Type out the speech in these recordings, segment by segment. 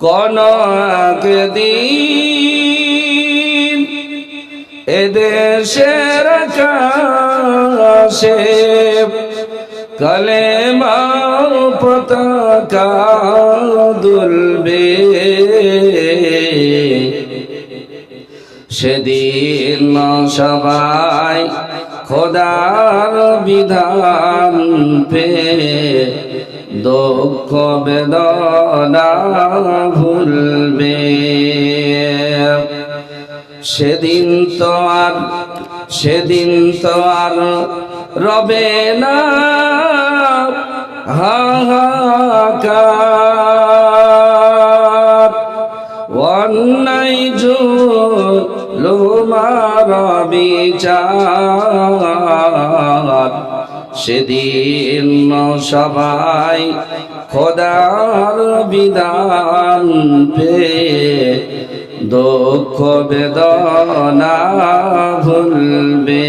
কোন একদিন এদেশের আকাশে কালেমার পতাকা দুলবে, সেদিন সবাই খোদার বিধান পে দুঃখ বেদনা ভুলবে। সেদিন তো আর রবে না হাহাকার, অন্যায় জুলুমার বিচার, সেদিন সবাই খোদার বিধান পে দুঃখ বেদনা ভুলবে।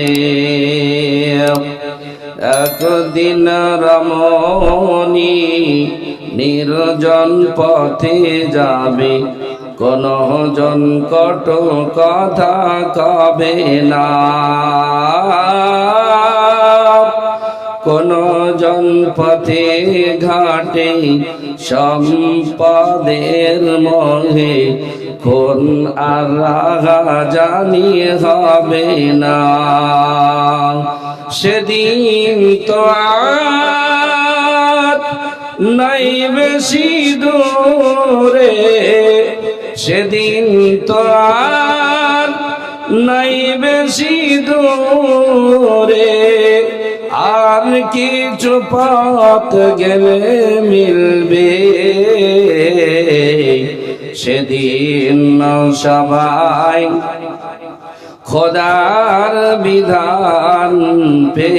একদিন রমণী নির্জন পথে যাবে, কোন জন কটু কথা কবে না, কোন জন পথে ঘাটে সম্পদের মোহে কোন আর জানি হবে না। সেদিন তো আর নাই বেশি দূরে, সেদিন তো আর নাই বেশি দূরে, আর কিছু পথ গেলে মিলবে, সেদিন সবাই খোদার বিধান পে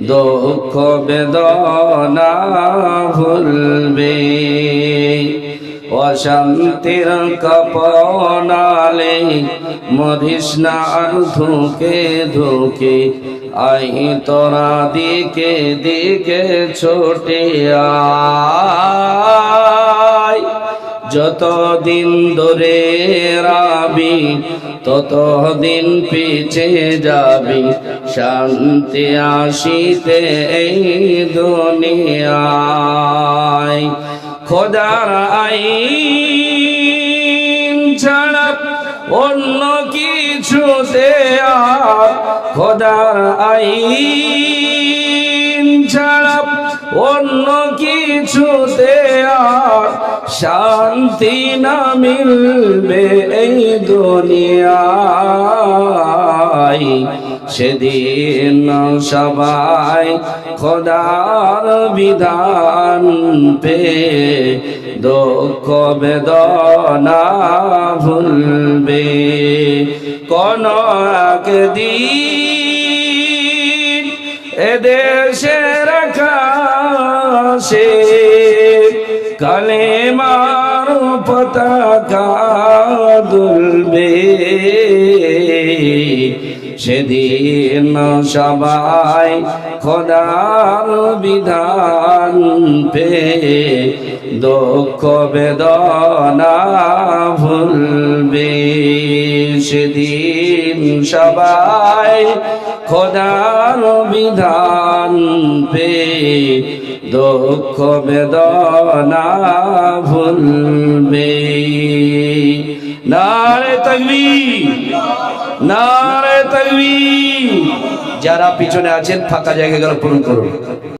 দুঃখ বেদনা ভুলবে। অশান্তির কপনালে মরিস না আর ধুকে ধুকে, আই তোরা দিকে দিকে ছোটে আয়, যতদিন ধরে রাবি ততদিন পিছে যাবি, শান্তি আসিতে এই দুনিয়ায়। খোদার আইন ছাড়া অন্য কিছুতে আর, খোদার আইন ছাড়া অন্য কিছুতে আর শান্তি না মিলবে এই দুনিয়ায়। সেদিন সবাই খোদার বিধান পে দুঃখ বেদনা ভুলবে। কোন একদিন এদেশের আকাশে কালেমার পতাকা দুলবে, সেদিন সবাই খোদার বিধান পে দুঃখ বেদনা ভুলবে, সেদিন সবাই খোদার বিধান পে দুঃখ বেদনা ভুলবে। নারে তাকবীর, নারে তাকবীর। যারা পিছনে আছেন ফাঁকা জায়গাগুলো পূরণ করুন।